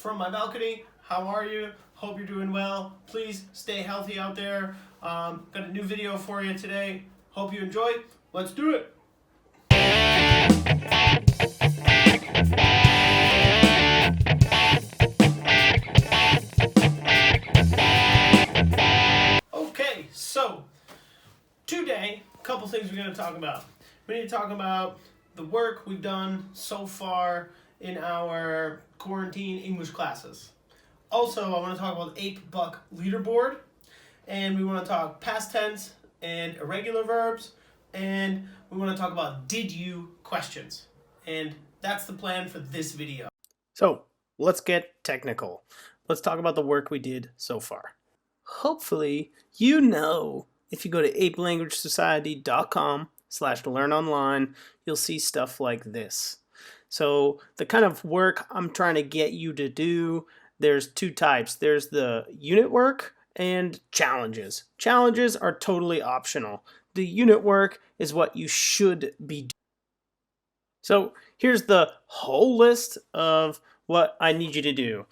from my balcony. How are you? Hope you're doing well. Please stay healthy out there. Got a new video for you today. Hope you enjoy. Let's do it. Okay, so today, a couple things we're going to talk about. We need to talk about the work we've done so far in our quarantine English classes. Also, I want to talk about the Ape Buck leaderboard, and we want to talk past tense and irregular verbs, and we want to talk about did you questions. And that's the plan for this video. So, let's get technical. Let's talk about the work we did so far. Hopefully, you know if you go to apelanguagesociety.com/learnonline, you'll see stuff like this. So the kind of work I'm trying to get you to do, there's two types. There's the unit work and challenges. Challenges are totally optional. The unit work is what you should be doing. So here's the whole list of what I need you to do.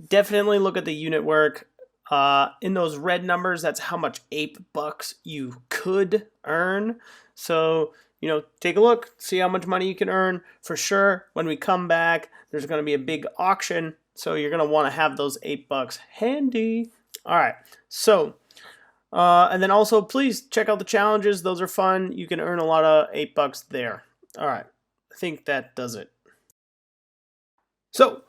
Definitely look at the unit work. In those red numbers, that's how much Ape Bucks you could earn. So, take a look, see how much money you can earn. For sure, when we come back, there's going to be a big auction. So you're going to want to have those Ape Bucks handy. All right. So, and then also, please check out the challenges. Those are fun. You can earn a lot of Ape Bucks there. All right. I think that does it. So,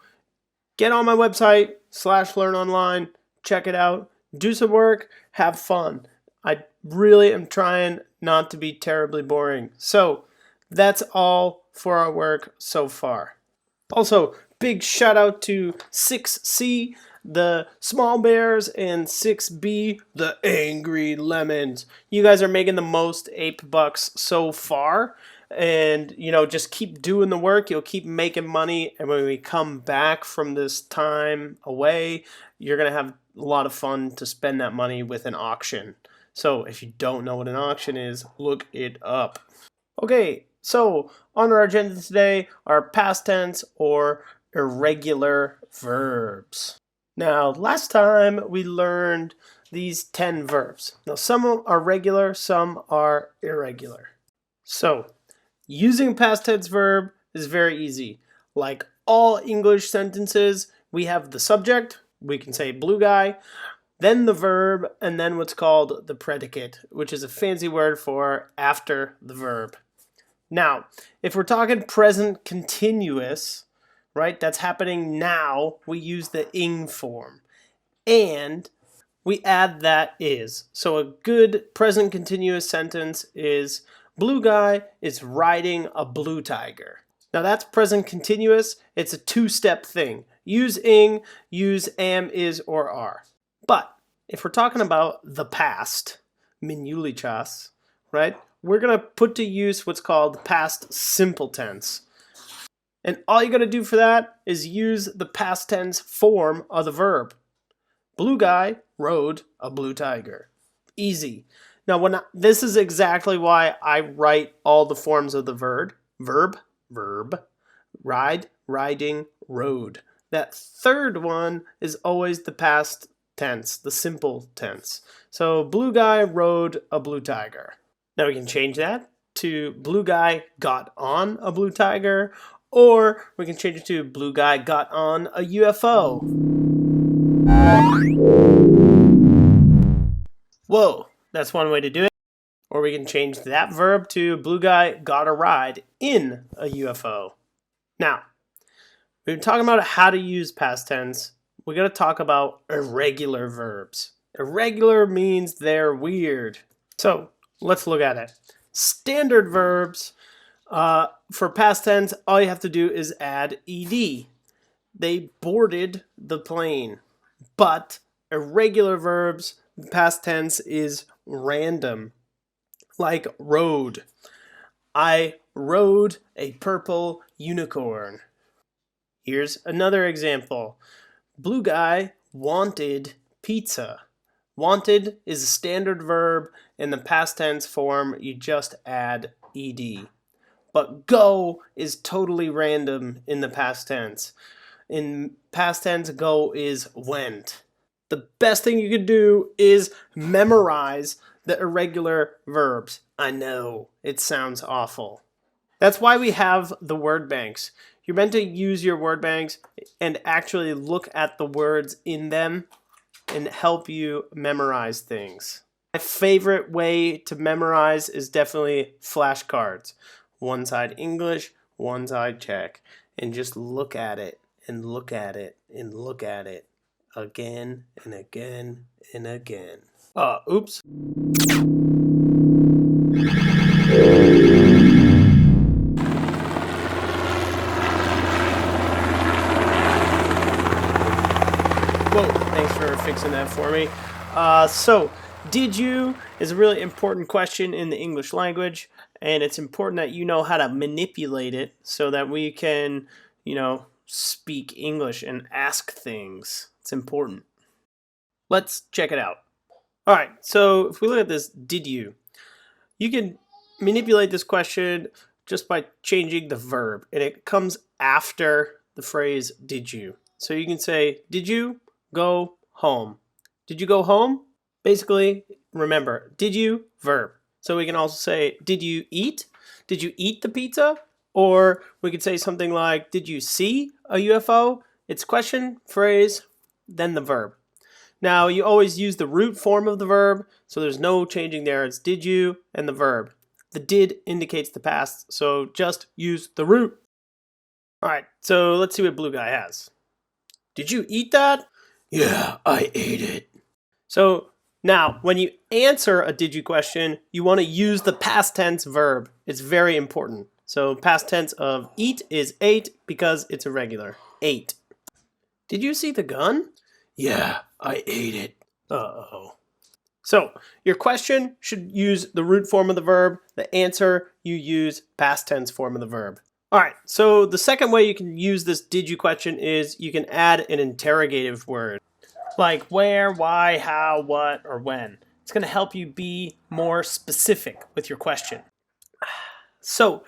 get on my website, /learnonline. Check it out, do some work, have fun. I really am trying not to be terribly boring. So that's all for our work so far. Also, big shout out to 6C, the Small Bears, and 6B, the Angry Lemons. You guys are making the most Ape Bucks so far. And, just keep doing the work. You'll keep making money. And when we come back from this time away, you're going to have a lot of fun to spend that money with an auction. So if you don't know what an auction is, look it up. Okay, so on our agenda today are past tense or irregular verbs. Now, last time we learned these 10 verbs. Now, some are regular, some are irregular. So, using past tense verb is very easy. Like all English sentences, we have the subject, we can say blue guy, then the verb, and then what's called the predicate, which is a fancy word for after the verb. Now, if we're talking present continuous, right, that's happening now, we use the ing form. And we add that is. So a good present continuous sentence is blue guy is riding a blue tiger. Now that's present continuous. It's a two-step thing. Use ing, use am, is, or are. But if we're talking about the past, minuli chas, right, we're going to put to use what's called past simple tense. And all you got to do for that is use the past tense form of the verb. Blue guy rode a blue tiger. Easy. Now, this is exactly why I write all the forms of the verb, ride, riding, rode. That third one is always the past tense, the simple tense. So, blue guy rode a blue tiger. Now we can change that to blue guy got on a blue tiger, or we can change it to blue guy got on a UFO. Whoa, that's one way to do it. Or we can change that verb to blue guy got a ride in a UFO. Now, we've been talking about how to use past tense. We got to talk about irregular verbs. Irregular means they're weird. So let's look at it. Standard verbs, for past tense, all you have to do is add ed. They boarded the plane. But irregular verbs, past tense is random. Like rode. I rode a purple unicorn. Here's another example. Blue guy wanted pizza. Wanted is a standard verb. In the past tense form, you just add ed. But go is totally random in the past tense. In past tense, go is went. The best thing you could do is memorize the irregular verbs. I know, it sounds awful. That's why we have the word banks. You're meant to use your word banks and actually look at the words in them and help you memorize things. My favorite way to memorize is definitely flashcards. One side English, one side Czech. And just look at it and look at it and look at it again and again and again. Oops. Whoa, thanks for fixing that for me. So, did you is a really important question in the English language, and it's important that you know how to manipulate it so that we can, speak English and ask things. It's important. Let's check it out. All right, so if we look at this, did you can manipulate this question just by changing the verb, and it comes after the phrase did you. So you can say, did you go home? Did you go home? Basically, remember, did you, verb. So we can also say, did you eat? Did you eat the pizza? Or we could say something like, did you see a UFO? It's question, phrase, then the verb. Now, you always use the root form of the verb, so there's no changing there. It's did you and the verb. The did indicates the past, so just use the root. All right, so let's see what Blue Guy has. Did you eat that? Yeah, I ate it. So now, when you answer a did you question, you want to use the past tense verb. It's very important. So past tense of eat is ate because it's irregular. Ate. Did you see the gun? Yeah, I ate it. Uh-oh. So your question should use the root form of the verb. The answer, you use past tense form of the verb. All right, so the second way you can use this did you question is you can add an interrogative word. Like where, why, how, what, or when. It's going to help you be more specific with your question. So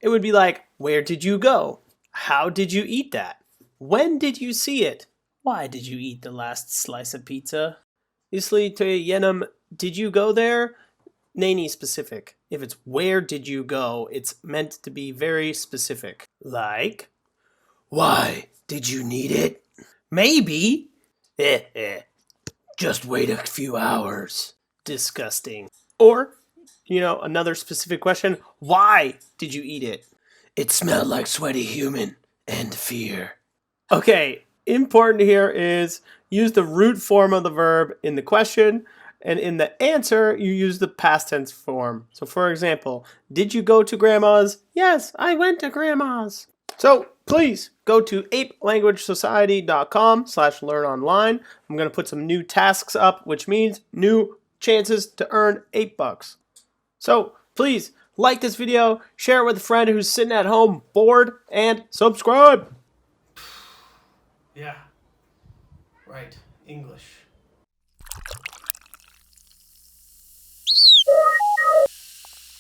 it would be like, where did you go? How did you eat that? When did you see it? Why did you eat the last slice of pizza? Isli to yenam, did you go there? Nani specific. If it's where did you go, it's meant to be very specific. Like, why did you need it? Maybe. Just wait a few hours. Disgusting. Or, another specific question. Why did you eat it? It smelled like sweaty human and fear. Okay, important here is use the root form of the verb in the question, and in the answer, you use the past tense form. So for example, did you go to grandma's? Yes, I went to grandma's. So please go to apelanguagesociety.com/learnonline. I'm going to put some new tasks up, which means new chances to earn $8. So please like this video, share it with a friend who's sitting at home bored, and subscribe. Yeah, right, English.